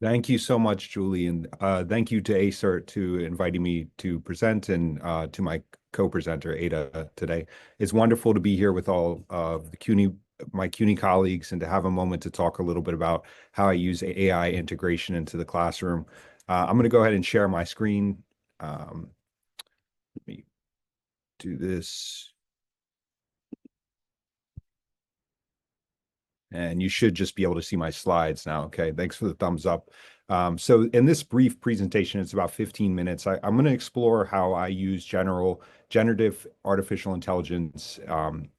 Thank you so much, Julie, and thank you to ACERT to inviting me to present and to my co-presenter, Ada, today. It's wonderful to be here with all of my CUNY colleagues and to have a moment to talk a little bit about how I use AI integration into the classroom. I'm going to go ahead and share my screen. Let me do this. And you should just be able to see my slides now. Okay, thanks for the thumbs up. So in this brief presentation, it's about 15 minutes. I'm going to explore how I use generative artificial intelligence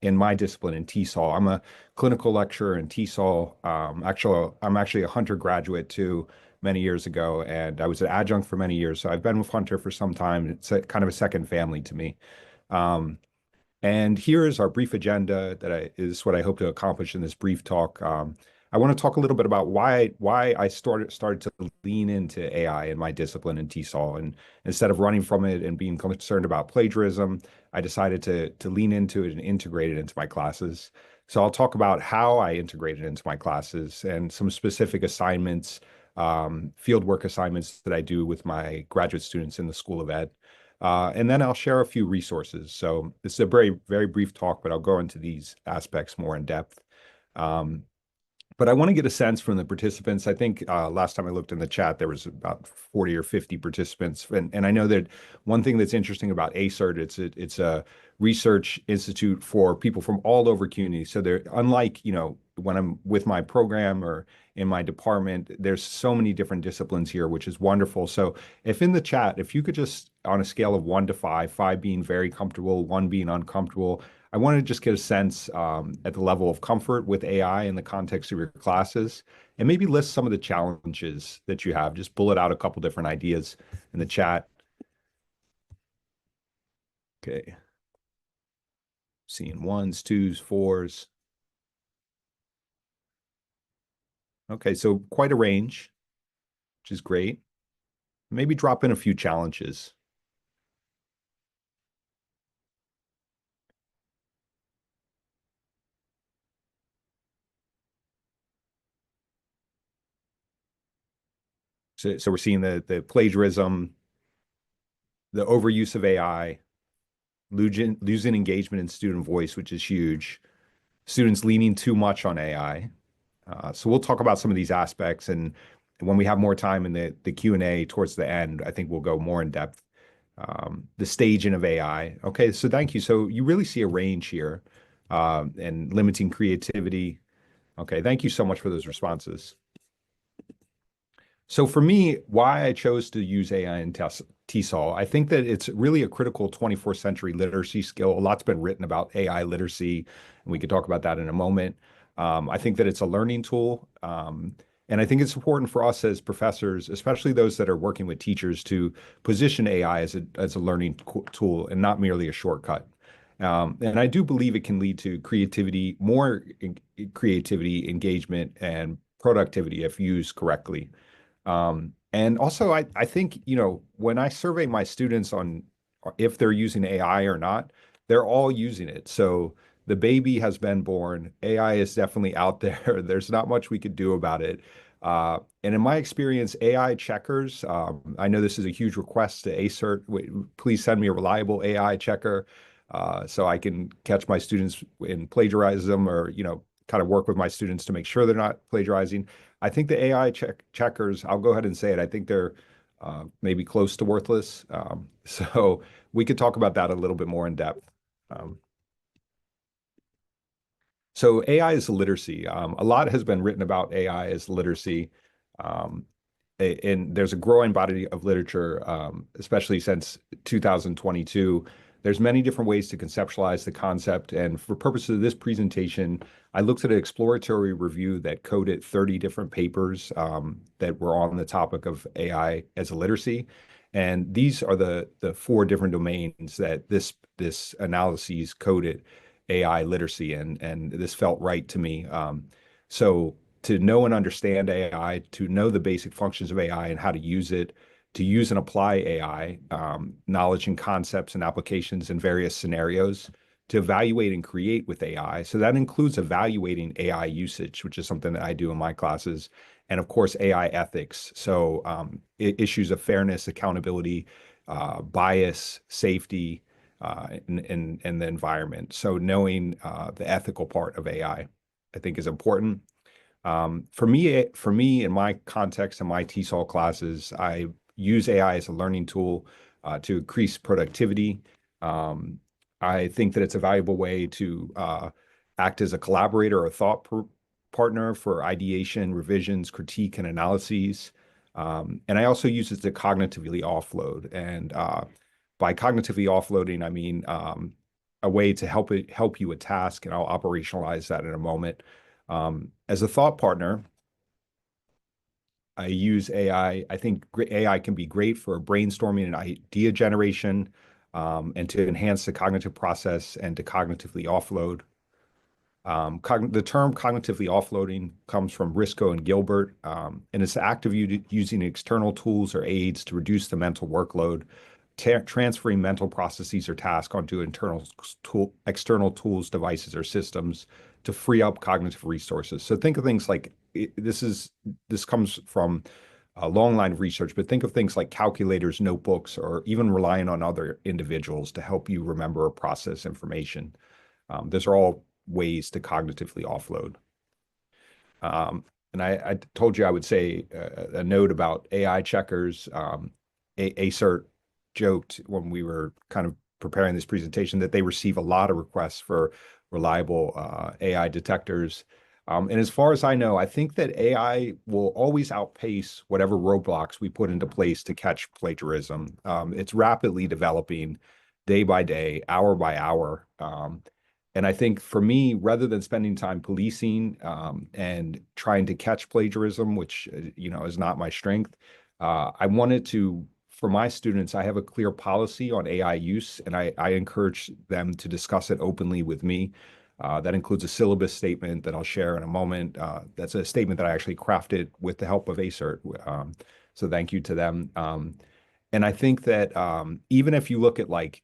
in my discipline in TESOL. I'm a clinical lecturer in TESOL. I'm actually a Hunter graduate too many years ago, and I was an adjunct for many years. So I've been with Hunter for some time. It's kind of a second family to me. Um, and here is our brief agenda is what I hope to accomplish in this brief talk. I want to talk a little bit about why I started to lean into AI in my discipline in TESOL. And instead of running from it and being concerned about plagiarism, I decided to lean into it and integrate it into my classes. So I'll talk about how I integrate it into my classes and some specific assignments, fieldwork assignments that I do with my graduate students in the School of Ed. And then I'll share a few resources. So this is a very, very brief talk, but I'll go into these aspects more in depth. Um, but I want to get a sense from the participants. I think last time I looked in the chat, there was about 40 or 50 participants. And I know that one thing that's interesting about ACERT, it's a research institute for people from all over CUNY. So they're unlike, when I'm with my program or in my department, there's so many different disciplines here, which is wonderful. So if in the chat, if you could just on a scale of 1 to 5, 5 being very comfortable, 1 being uncomfortable, I want to just get a sense at the level of comfort with AI in the context of your classes, and maybe list some of the challenges that you have. Just bullet out a couple different ideas in the chat. Okay. Seeing ones, twos, fours. Okay, so quite a range, which is great. Maybe drop in a few challenges. So we're seeing the plagiarism, the overuse of AI, losing engagement in student voice, which is huge. Students leaning too much on AI. So we'll talk about some of these aspects, and when we have more time in the Q&A towards the end, I think we'll go more in depth. The staging of AI. Okay, so thank you. So you really see a range here, and limiting creativity. Okay, thank you so much for those responses. So for me, why I chose to use AI in TESOL, I think that it's really a critical 21st century literacy skill. A lot's been written about AI literacy, and we could talk about that in a moment. I think that it's a learning tool. And I think it's important for us as professors, especially those that are working with teachers, to position AI as a learning tool and not merely a shortcut. And I do believe it can lead to creativity, creativity, engagement, and productivity if used correctly. And also, I think, when I survey my students on if they're using AI or not, they're all using it. So the baby has been born. AI is definitely out there. There's not much we could do about it. And in my experience, AI checkers, I know this is a huge request to ACERT. Please send me a reliable AI checker so I can catch my students in plagiarism or, kind of work with my students to make sure they're not plagiarizing. I think the AI checkers, I'll go ahead and say it, I think they're maybe close to worthless. So we could talk about that a little bit more in depth. So AI is literacy. A lot has been written about AI as literacy. Um, and there's a growing body of literature, especially since 2022. There's many different ways to conceptualize the concept. And for purposes of this presentation, I looked at an exploratory review that coded 30 different papers that were on the topic of AI as a literacy. And these are the 4 different domains that this analysis coded AI literacy, and this felt right to me. So to know and understand AI, to know the basic functions of AI and how to use it, to use and apply AI, knowledge and concepts and applications in various scenarios, to evaluate and create with AI. So that includes evaluating AI usage, which is something that I do in my classes, and of course, AI ethics. So issues of fairness, accountability, bias, safety, and the environment. So knowing the ethical part of I think is important. For me, in my context, in my TESOL classes, I use AI as a learning tool to increase productivity. Um, I think that it's a valuable way to act as a collaborator or partner for ideation, revisions, critique, and analyses. And I also use it to cognitively offload. And by cognitively offloading, I mean a way to help you a task, and I'll operationalize that in a moment. As a thought partner, I use AI. I think AI can be great for brainstorming and idea generation, and to enhance the cognitive process and to cognitively offload. The term cognitively offloading comes from Risco and Gilbert, and it's the act of using external tools or aids to reduce the mental workload, transferring mental processes or tasks onto external tools, devices, or systems to free up cognitive resources. So think of things like this comes from a long line of research, but think of things like calculators, notebooks, or even relying on other individuals to help you remember or process information. Those are all ways to cognitively offload. And I told you I would say a note about AI checkers. ACERT joked when we were kind of preparing this presentation that they receive a lot of requests for reliable AI detectors. And as far as I know, I think that AI will always outpace whatever roadblocks we put into place to catch plagiarism. It's rapidly developing day by day, hour by hour. And I think for me, rather than spending time policing and trying to catch plagiarism, which is not my strength, I wanted to, for my students, I have a clear policy on AI use, and I encourage them to discuss it openly with me. That includes a syllabus statement that I'll share in a moment. That's a statement that I actually crafted with the help of ACERT. So thank you to them. And I think that even if you look at like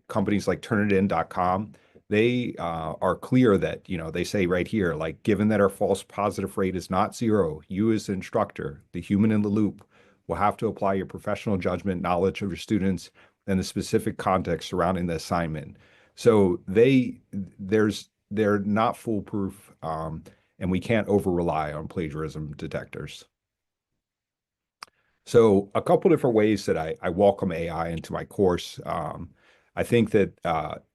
companies like turnitin.com, they are clear that, they say right here, like, given that our false positive rate is not zero, you as the instructor, the human in the loop, will have to apply your professional judgment, knowledge of your students, and the specific context surrounding the assignment. So they're not foolproof, and we can't over rely on plagiarism detectors. So a couple different ways that I welcome AI into my course. I think that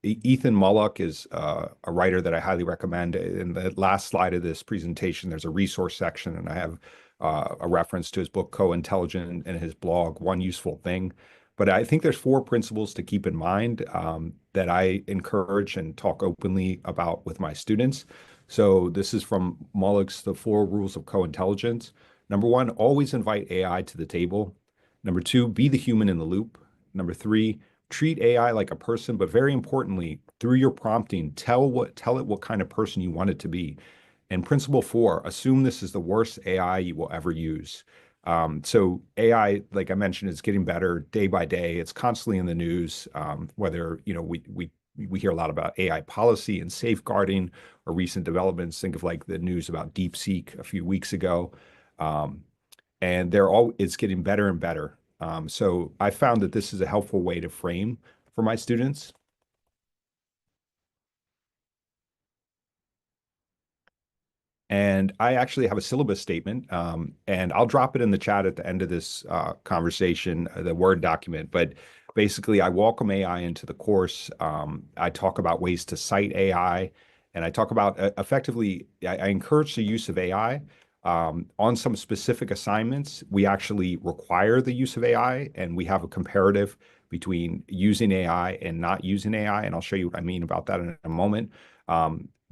Ethan Mullock is a writer that I highly recommend. In the last slide of this presentation, there's a resource section, and I have a reference to his book, Co-Intelligent, and his blog, One Useful Thing. But I think there's 4 principles to keep in mind that I encourage and talk openly about with my students. So this is from Mullock's The 4 Rules of Co-Intelligence. Number 1, always invite AI to the table. Number 2, be the human in the loop. Number 3, treat AI like a person, but very importantly, through your prompting, tell it what kind of person you want it to be. And principle 4, assume this is the worst AI you will ever use. So AI, like I mentioned, is getting better day by day. It's constantly in the news. Whether we hear a lot about AI policy and safeguarding or recent developments. Think of like the news about DeepSeek a few weeks ago. And it's getting better and better. So I found that this is a helpful way to frame for my students. And I actually have a syllabus statement, and I'll drop it in the chat at the end of this conversation, the Word document. But basically, I welcome AI into the course. I talk about ways to cite AI, and I talk about effectively, I encourage the use of AI. On some specific assignments, we actually require the use of AI, and we have a comparative between using AI and not using AI. And I'll show you what I mean about that in a moment.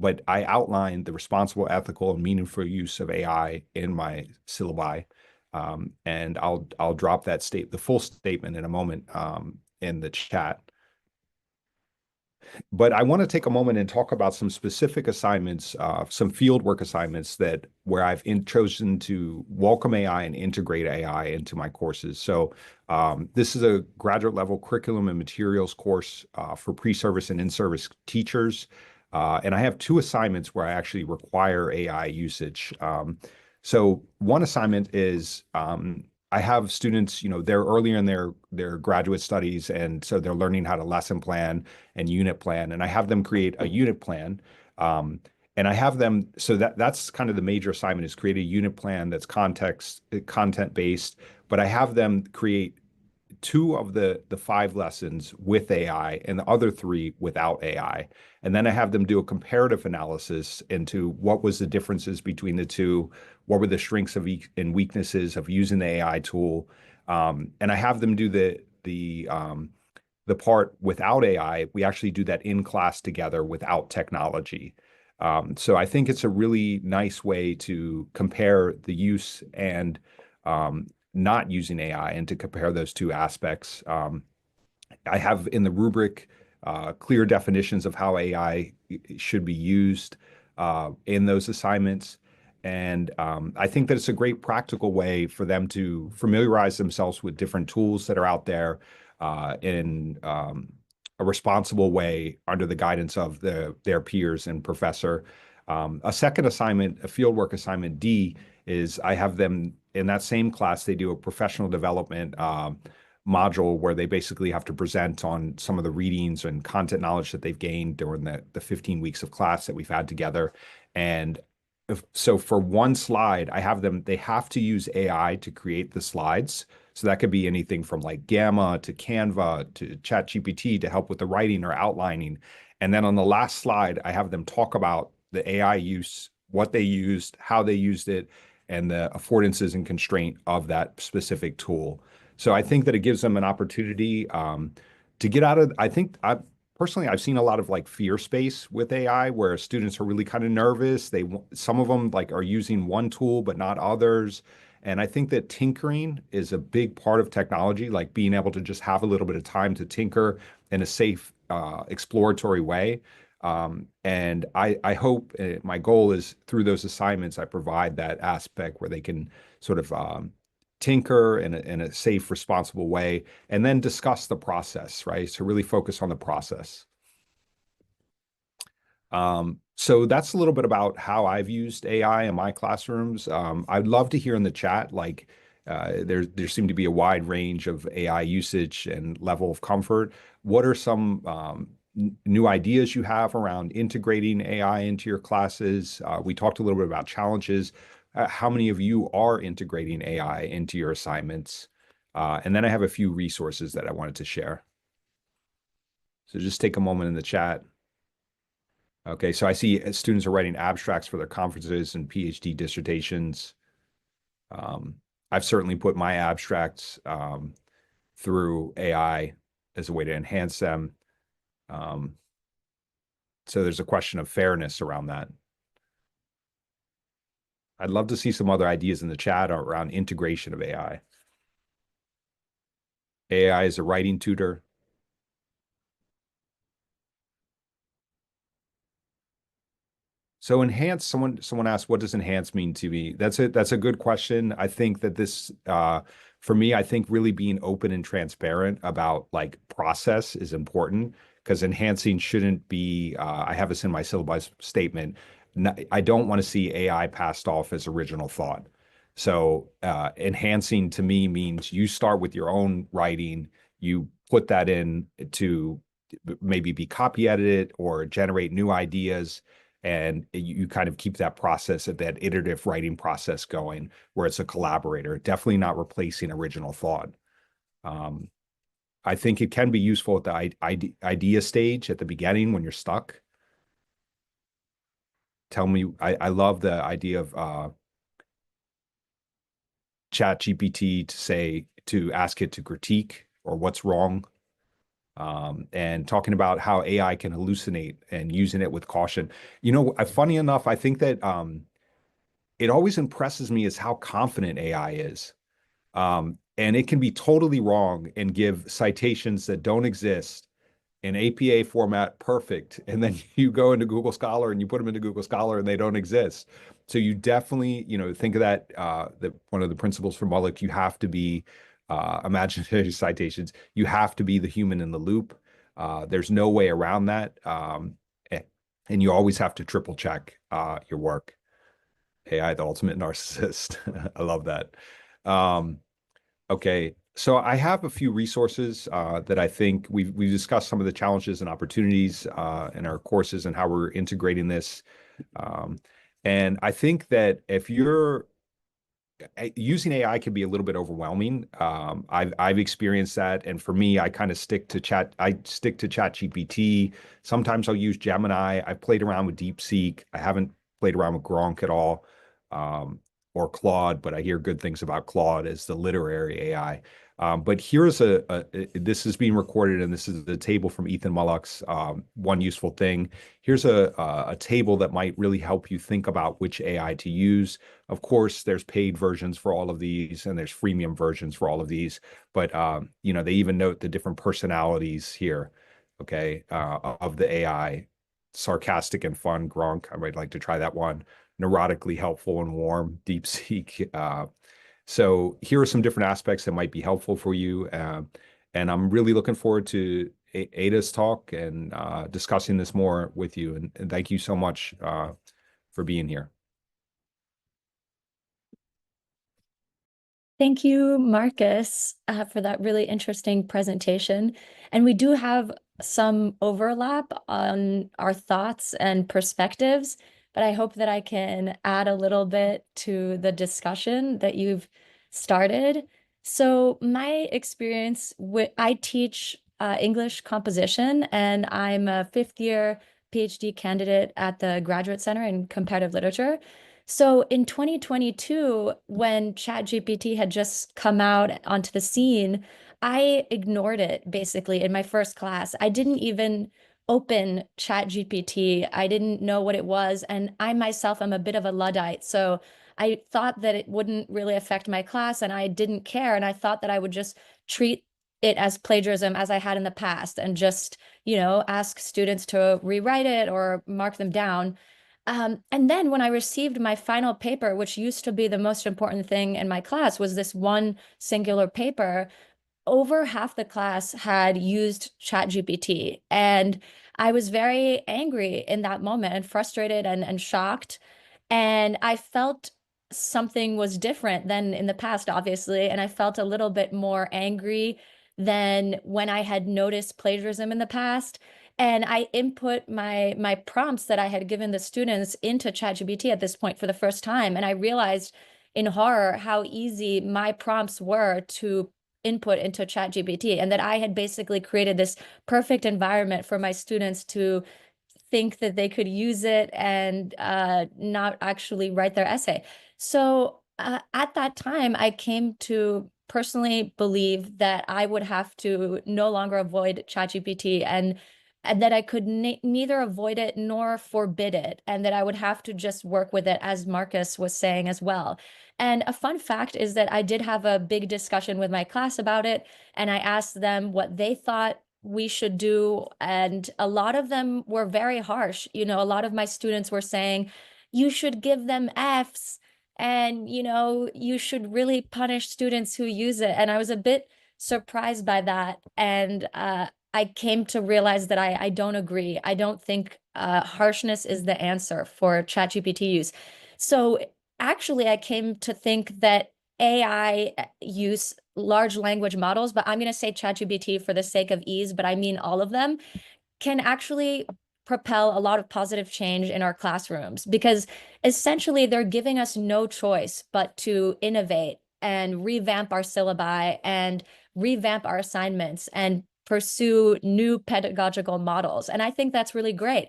But I outlined the responsible, ethical, and meaningful use of AI in my syllabi. And I'll drop the full statement in a moment in the chat. But I want to take a moment and talk about some specific assignments, some field work assignments where I've chosen to welcome AI and integrate AI into my courses. So this is a graduate level curriculum and materials course for pre-service and in-service teachers. And I have 2 assignments where I actually require AI usage. So one assignment is I have students, they're earlier in their graduate studies, and so they're learning how to lesson plan and unit plan, and I have them create a unit plan. Um, and I have them, so that's kind of the major assignment is create a unit plan that's content based, but I have them create two of the five lessons with AI and the other three without AI. And then I have them do a comparative analysis into what was the differences between the two, what were the strengths and weaknesses of using the AI tool. And I have them do the part without AI. We actually do that in class together without technology. So I think it's a really nice way to compare the use and not using AI and to compare those two aspects. I have in the rubric clear definitions of how AI should be used in those assignments. And I think that it's a great practical way for them to familiarize themselves with different tools that are out there in a responsible way under the guidance of their peers and professor. A second assignment, a fieldwork assignment D, is I have them in that same class, they do a professional development module where they basically have to present on some of the readings and content knowledge that they've gained during the 15 weeks of class that we've had together. And so for one slide, they have to use AI to create the slides. So that could be anything from like Gamma to Canva to ChatGPT to help with the writing or outlining. And then on the last slide, I have them talk about the AI use, what they used, how they used it, and the affordances and constraint of that specific tool. So I think that it gives them an opportunity to get out of, I think personally, I've seen a lot of like fear space with AI where students are really kind of nervous. Some of them like are using one tool, but not others. And I think that tinkering is a big part of technology, like being able to just have a little bit of time to tinker in a safe, exploratory way. And I hope my goal is through those assignments, I provide that aspect where they can sort of tinker in a safe, responsible way, and then discuss the process, right? So really focus on the process. So that's a little bit about how I've used AI in my classrooms. I'd love to hear in the chat, like there seemed to be a wide range of AI usage and level of comfort. What are some new ideas you have around integrating AI into your classes? We talked a little bit about challenges. How many of you are integrating AI into your assignments? And then I have a few resources that I wanted to share. So just take a moment in the chat. Okay, so I see students are writing abstracts for their conferences and PhD dissertations. I've certainly put my abstracts through AI as a way to enhance them. So there's a question of fairness around that. I'd love to see some other ideas in the chat around integration of AI. AI is a writing tutor. So enhance, someone asked, what does enhance mean to me? That's it. That's a good question. I think that this, for me, I think really being open and transparent about like process is important because enhancing shouldn't be, I have this in my syllabus statement. I don't want to see AI passed off as original thought. So enhancing to me means you start with your own writing, you put that in to maybe be copy edited or generate new ideas, and you kind of keep that process of that iterative writing process going where it's a collaborator, definitely not replacing original thought. I think it can be useful at the idea stage at the beginning when you're stuck. I love the idea of ChatGPT to ask it to critique or what's wrong, and talking about how AI can hallucinate and using it with caution. Funny enough, I think that it always impresses me is how confident AI is. And it can be totally wrong and give citations that don't exist in APA format perfect. And then you go into Google Scholar and you put them into Google Scholar and they don't exist. So you definitely, think of that one of the principles for Mullick, you have to be imaginary citations. You have to be the human in the loop. There's no way around that. And you always have to triple check your work. AI, the ultimate narcissist. I love that. Um, okay, so I have a few resources that I think we've discussed some of the challenges and opportunities in our courses and how we're integrating this. Um, and I think that if you're using AI can be a little bit overwhelming. I've experienced that, and for me, I kind of stick to chat. I stick to ChatGPT. Sometimes I'll use Gemini. I've played around with DeepSeek. I haven't played around with Gronk at all, um, or Claude, but I hear good things about Claude as the literary AI. But here's this is being recorded, and this is the table from Ethan Mullock's One Useful Thing. Here's a table that might really help you think about which AI to use. Of course, there's paid versions for all of these, and there's freemium versions for all of these. But they even note the different personalities here, okay, of the AI. Sarcastic and fun, Gronk. I might like to try that one. Neurotically helpful and warm, DeepSeek. So here are some different aspects that might be helpful for you. And I'm really looking forward to Ada's talk and discussing this more with you. And thank you so much for being here. Thank you, Marcus, for that really interesting presentation. And we do have some overlap on our thoughts and perspectives, but I hope that I can add a little bit to the discussion that you've started. So my experience with, I teach English composition, and I'm a fifth year PhD candidate at the Graduate Center in Comparative Literature. So in 2022, when ChatGPT had just come out onto the scene, I ignored it basically in my first class. I didn't even open ChatGPT. I didn't know what it was. And I myself am a bit of a Luddite. So I thought that it wouldn't really affect my class and I didn't care. And I thought that I would just treat it as plagiarism as I had in the past and just, ask students to rewrite it or mark them down. And then when I received my final paper, which used to be the most important thing in my class, was this one singular paper, over half the class had used ChatGPT. And I was very angry in that moment and frustrated and shocked. And I felt something was different than in the past, obviously. And I felt a little bit more angry than when I had noticed plagiarism in the past. And I input my prompts that I had given the students into ChatGPT at this point for the first time. And I realized in horror how easy my prompts were to input into ChatGPT, and that I had basically created this perfect environment for my students to think that they could use it and not actually write their essay. So at that time, I came to personally believe that I would have to no longer avoid ChatGPT and that I could neither avoid it nor forbid it, and that I would have to just work with it, as Marcus was saying as well. And a fun fact is that I did have a big discussion with my class about it, and I asked them what they thought we should do. And a lot of them were very harsh. A lot of my students were saying, you should give them Fs and, you should really punish students who use it. And I was a bit surprised by that. And I came to realize that I don't agree. I don't think harshness is the answer for ChatGPT use. So actually, I came to think that AI use large language models, but I'm going to say ChatGPT for the sake of ease, but I mean all of them, can actually propel a lot of positive change in our classrooms because essentially they're giving us no choice but to innovate and revamp our syllabi and revamp our assignments and pursue new pedagogical models. And I think that's really great.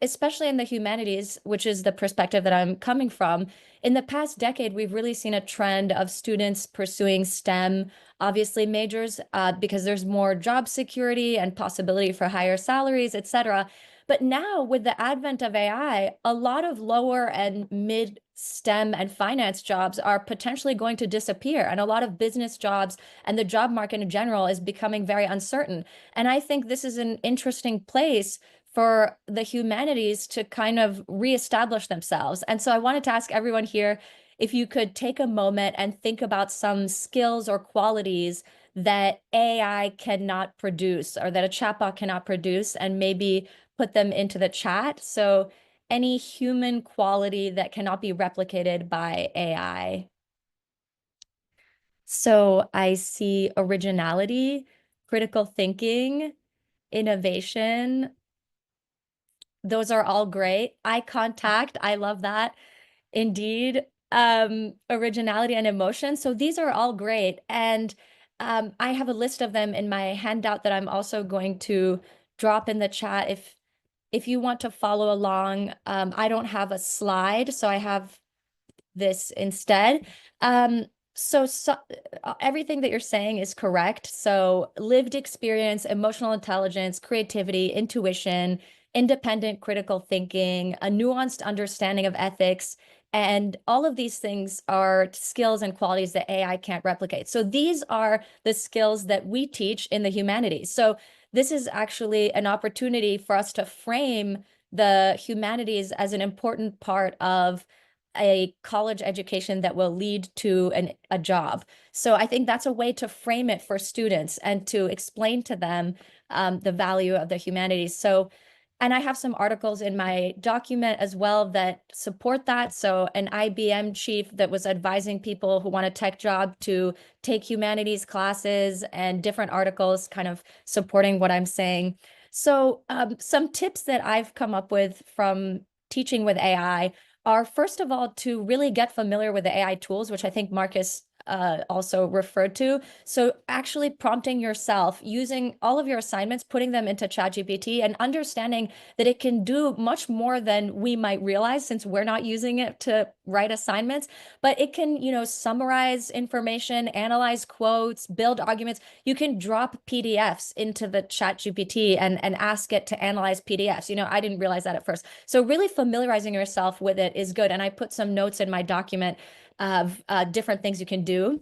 Especially in the humanities, which is the perspective that I'm coming from. In the past decade, we've really seen a trend of students pursuing STEM, obviously majors, because there's more job security and possibility for higher salaries, etc. But now, with the advent of AI, a lot of lower and mid STEM and finance jobs are potentially going to disappear. And a lot of business jobs and the job market in general is becoming very uncertain. And I think this is an interesting place for the humanities to kind of reestablish themselves. And so I wanted to ask everyone here if you could take a moment and think about some skills or qualities that AI cannot produce or that a chatbot cannot produce and maybe put them into the chat. So any human quality that cannot be replicated by AI. So I see originality, critical thinking, innovation. Those are all great. Eye contact, I love that. Indeed. Originality and emotion. So these are all great. And I have a list of them in my handout that I'm also going to drop in the chat if you want to follow along. I don't have a slide, so I have this instead. Um, so everything that you're saying is correct. So lived experience, emotional intelligence, creativity, intuition, independent critical thinking, a nuanced understanding of ethics, and all of these things are skills and qualities that AI can't replicate. So these are the skills that we teach in the humanities. So this is actually an opportunity for us to frame the humanities as an important part of a college education that will lead to a job. So I think that's a way to frame it for students and to explain to them the value of the humanities. So, and I have some articles in my document as well that support that. So an IBM chief that was advising people who want a tech job to take humanities classes, and different articles kind of supporting what I'm saying. So some tips that I've come up with from teaching with AI are, first of all, to really get familiar with the AI tools, which I think Marcus also referred to. So actually prompting yourself, using all of your assignments, putting them into ChatGPT, and understanding that it can do much more than we might realize, since we're not using it to write assignments. But it can, summarize information, analyze quotes, build arguments. You can drop PDFs into the ChatGPT and ask it to analyze PDFs. I didn't realize that at first. So really familiarizing yourself with it is good. And I put some notes in my document of different things you can do.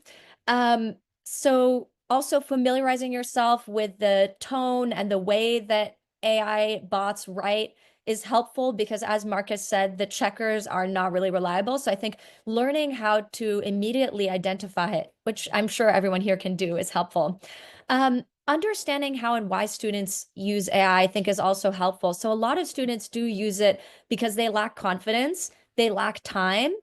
So also familiarizing yourself with the tone and the way that AI bots write is helpful, because as Marcus said, the checkers are not really reliable. So I think learning how to immediately identify it, which I'm sure everyone here can do, is helpful. Understanding how and why students use AI, I think, is also helpful. So a lot of students do use it because they lack confidence, they lack time,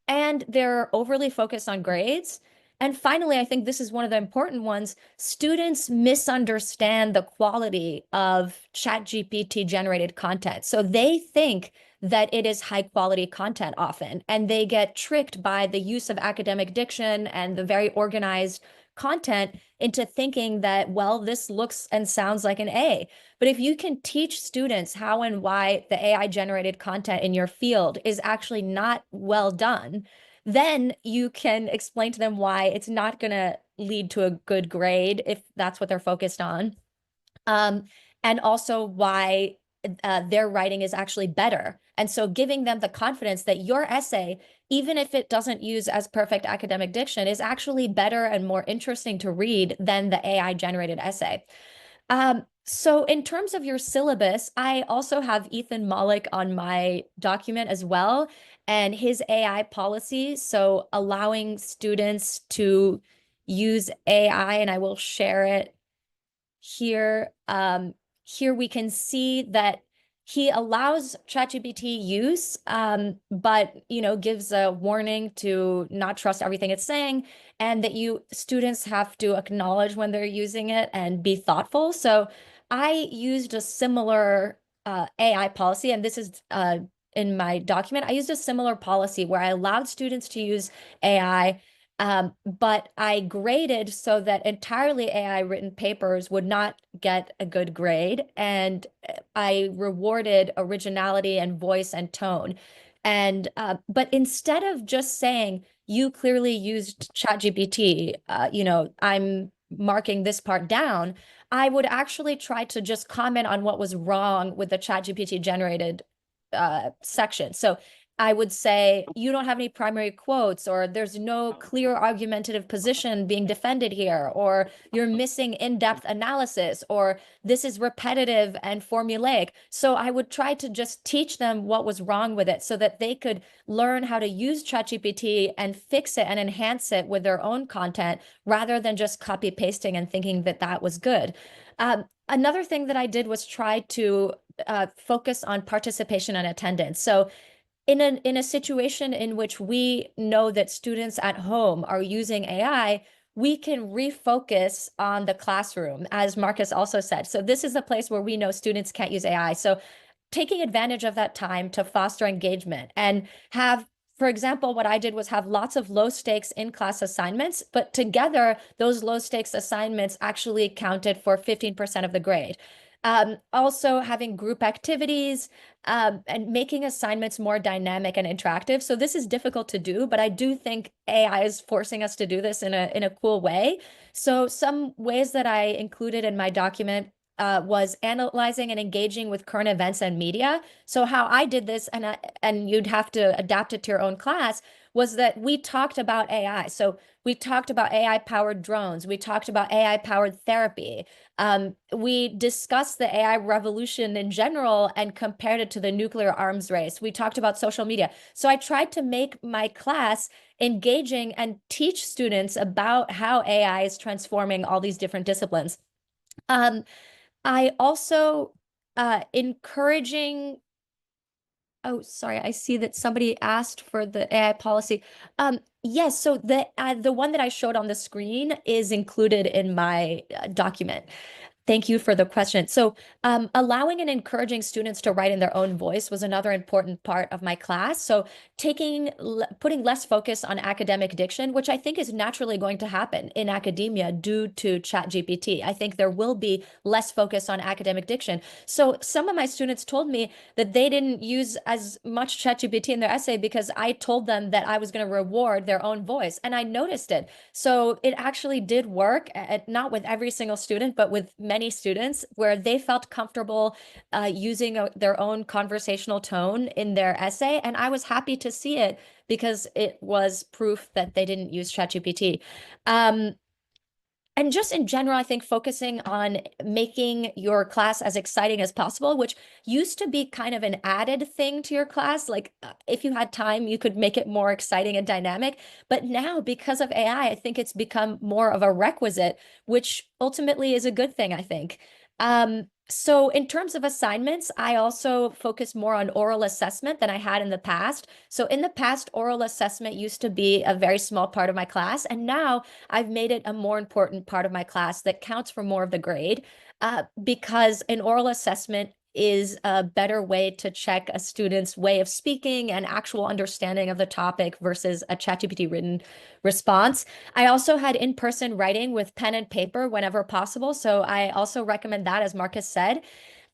and they're overly focused on grades. And finally, I think this is one of the important ones. Students misunderstand the quality of ChatGPT generated content. So they think that it is high quality content often, and they get tricked by the use of academic diction and the very organized content into thinking that, well, this looks and sounds like an A. But if you can teach students how and why the AI generated content in your field is actually not well done, then you can explain to them why it's not going to lead to a good grade if that's what they're focused on. Um, and also why their writing is actually better. And so giving them the confidence that your essay, even if it doesn't use as perfect academic diction, is actually better and more interesting to read than the AI generated essay. So in terms of your syllabus, I also have Ethan Mollick on my document as well, and his AI policy. So allowing students to use AI, and I will share it here. Here we can see that he allows ChatGPT use, but gives a warning to not trust everything it's saying, and that students have to acknowledge when they're using it and be thoughtful. So I used a similar AI policy, and this is in my document. I used a similar policy where I allowed students to use AI, but I graded so that entirely AI written papers would not get a good grade. And I rewarded originality and voice and tone. And but instead of just saying, you clearly used ChatGPT, I'm marking this part down, I would actually try to just comment on what was wrong with the ChatGPT generated section. So I would say, you don't have any primary quotes, or there's no clear argumentative position being defended here, or you're missing in-depth analysis, or this is repetitive and formulaic. So I would try to just teach them what was wrong with it so that they could learn how to use ChatGPT and fix it and enhance it with their own content, rather than just copy pasting and thinking that that was good. Another thing that I did was try to focus on participation and attendance. So in a situation in which we know that students at home are using AI, we can refocus on the classroom, as Marcus also said. So this is a place where we know students can't use AI. So taking advantage of that time to foster engagement and have, for example, what I did was have lots of low stakes in class assignments, but together those low stakes assignments actually counted for 15% of the grade. Also having group activities, and making assignments more dynamic and interactive. So this is difficult to do, but I do think AI is forcing us to do this in a cool way. So some ways that I included in my document was analyzing and engaging with current events and media. So how I did this, and you'd have to adapt it to your own class, was that we talked about AI. So we talked about AI-powered drones. We talked about AI-powered therapy. We discussed the AI revolution in general and compared it to the nuclear arms race. We talked about social media. So I tried to make my class engaging and teach students about how AI is transforming all these different disciplines. Um, I also encouraging. Oh, sorry. I see that somebody asked for the AI policy. Yes, so the one that I showed on the screen is included in my document. Thank you for the question. So, allowing and encouraging students to write in their own voice was another important part of my class. So, putting less focus on academic diction, which I think is naturally going to happen in academia due to ChatGPT. I think there will be less focus on academic diction. So, some of my students told me that they didn't use as much ChatGPT in their essay because I told them that I was going to reward their own voice, and I noticed it. So, it actually did work, not with every single student, but with many students where they felt comfortable using their own conversational tone in their essay. And I was happy to see it because it was proof that they didn't use ChatGPT. Um, and just in general, I think focusing on making your class as exciting as possible, which used to be kind of an added thing to your class. Like if you had time, you could make it more exciting and dynamic. But now, because of AI, I think it's become more of a requisite, which ultimately is a good thing, I think. So in terms of assignments, I also focus more on oral assessment than I had in the past. So in the past, oral assessment used to be a very small part of my class, and now I've made it a more important part of my class that counts for more of the grade, because an oral assessment is a better way to check a student's way of speaking and actual understanding of the topic versus a ChatGPT written response. I also had in-person writing with pen and paper whenever possible. So I also recommend that, as Marcus said.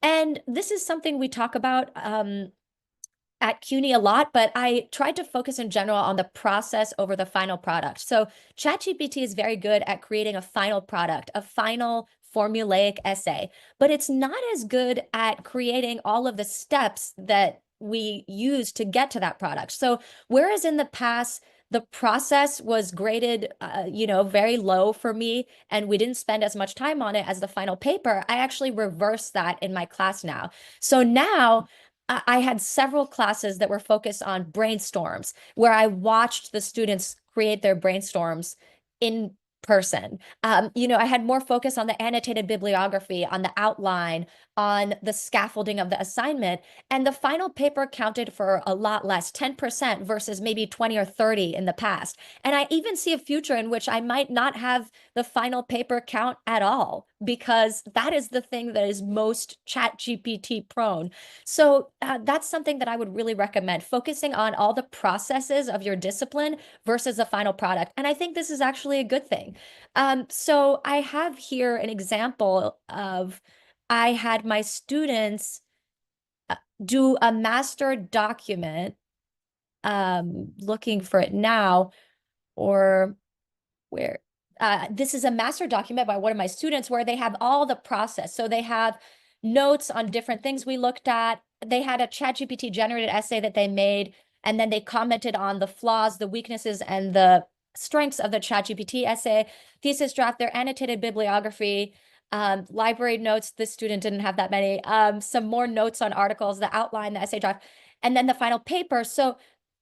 And this is something we talk about at CUNY a lot, but I tried to focus in general on the process over the final product. So ChatGPT is very good at creating a final product, a final formulaic essay, but it's not as good at creating all of the steps that we use to get to that product. So whereas in the past, the process was graded, very low for me, and we didn't spend as much time on it as the final paper, I actually reversed that in my class now. So now I had several classes that were focused on brainstorms where I watched the students create their brainstorms in person. I had more focus on the annotated bibliography, on the outline, on the scaffolding of the assignment. And the final paper counted for a lot less, 10% versus maybe 20 or 30 in the past. And I even see a future in which I might not have the final paper count at all, because that is the thing that is most ChatGPT prone. So that's something that I would really recommend, focusing on all the processes of your discipline versus the final product. And I think this is actually a good thing. So I have here an example of I had my students do a master document, looking for it now, or where this is a master document by one of my students where they have all the process. So they have notes on different things we looked at. They had a ChatGPT generated essay that they made, and then they commented on the flaws, the weaknesses, and the strengths of the ChatGPT essay, thesis draft, their annotated bibliography, library notes. This student didn't have that many. Some more notes on articles, the outline, the essay draft, and then the final paper.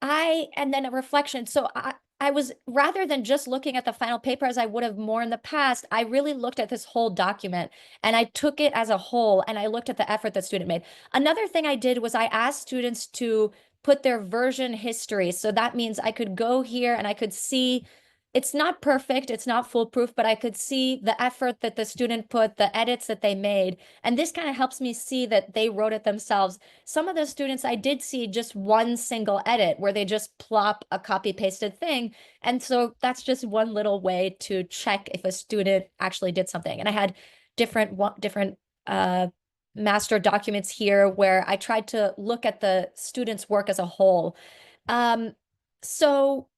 And then a reflection. So I was, rather than just looking at the final paper as I would have more in the past, I really looked at this whole document and I took it as a whole and I looked at the effort that student made. Another thing I did was I asked students to put their version history. So that means I could go here and I could see it's not perfect, it's not foolproof, but I could see the effort that the student put, the edits that they made. And this kind of helps me see that they wrote it themselves. Some of the students, I did see just one single edit where they just plop a copy pasted thing. And so that's just one little way to check if a student actually did something. And I had different master documents here where I tried to look at the student's work as a whole. Um, so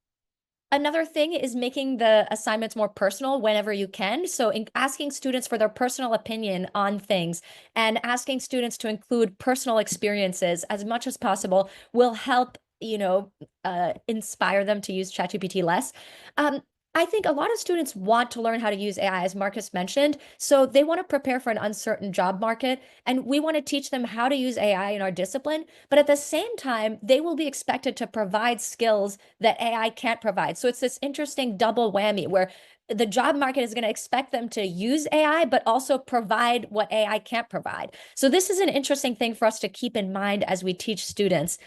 Another thing is making the assignments more personal whenever you can. So asking students for their personal opinion on things and asking students to include personal experiences as much as possible will help, inspire them to use ChatGPT less. Um, I think a lot of students want to learn how to use AI, as Marcus mentioned. So they want to prepare for an uncertain job market, and we want to teach them how to use AI in our discipline. But at the same time, they will be expected to provide skills that AI can't provide. So it's this interesting double whammy where the job market is going to expect them to use AI, but also provide what AI can't provide. So this is an interesting thing for us to keep in mind as we teach students.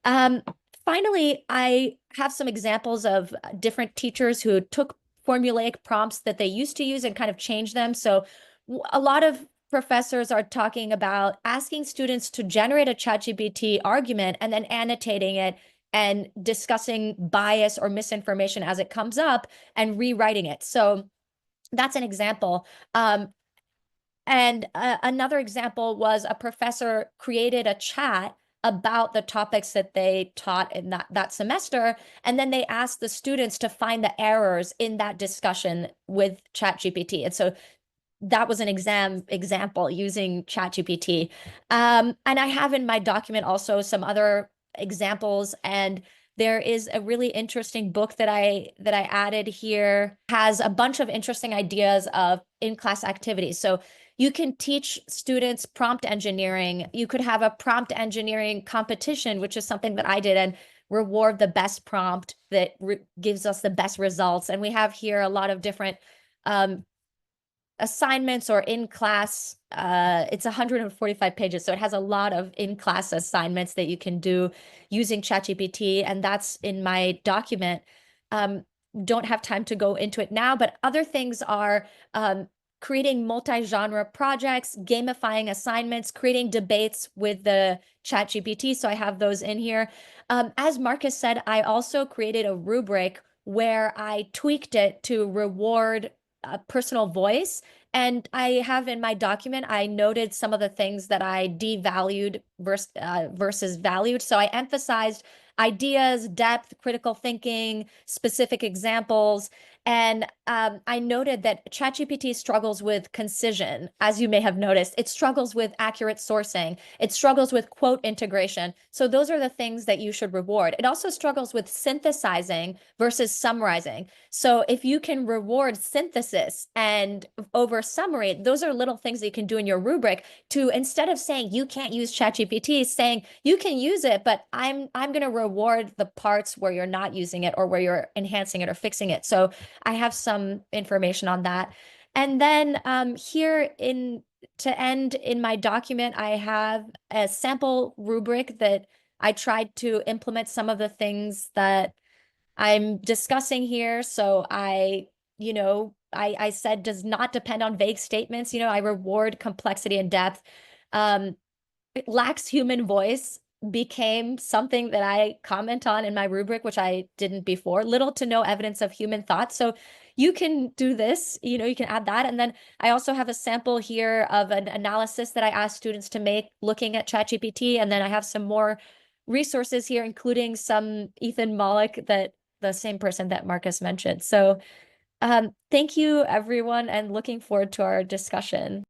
Um, Finally, I have some examples of different teachers who took formulaic prompts that they used to use and kind of changed them. So a lot of professors are talking about asking students to generate a ChatGPT argument and then annotating it and discussing bias or misinformation as it comes up and rewriting it. So that's an example. And another example was a professor created a chat about the topics that they taught in that semester. And then they asked the students to find the errors in that discussion with ChatGPT. And so that was an example using ChatGPT. And I have in my document also some other examples, and there is a really interesting book that I added here, has a bunch of interesting ideas of in-class activities. So you can teach students prompt engineering. You could have a prompt engineering competition, which is something that I did, and reward the best prompt that gives us the best results. And we have here a lot of different assignments or in-class. It's 145 pages, so it has a lot of in-class assignments that you can do using ChatGPT, and that's in my document. Don't have time to go into it now, but other things are creating multi-genre projects, gamifying assignments, creating debates with the ChatGPT. So I have those in here. As Marcus said, I also created a rubric where I tweaked it to reward a personal voice. And I have in my document, I noted some of the things that I devalued versus valued. So I emphasized ideas, depth, critical thinking, specific examples. And I noted that ChatGPT struggles with concision, as you may have noticed. It struggles with accurate sourcing. It struggles with quote integration. So those are the things that you should reward. It also struggles with synthesizing versus summarizing. So if you can reward synthesis and over summary, those are little things that you can do in your rubric to, instead of saying you can't use ChatGPT, saying you can use it, but I'm going to reward the parts where you're not using it or where you're enhancing it or fixing it. So I have some information on that. And then here to end in my document, I have a sample rubric that I tried to implement some of the things that I'm discussing here. So I said does not depend on vague statements. I reward complexity and depth. It lacks human voice became something that I comment on in my rubric, which I didn't before. Little to no evidence of human thought. So you can do this, you can add that. And then I also have a sample here of an analysis that I asked students to make looking at ChatGPT. And then I have some more resources here, including some Ethan Mollick, that the same person that Marcus mentioned. So thank you, everyone, and looking forward to our discussion.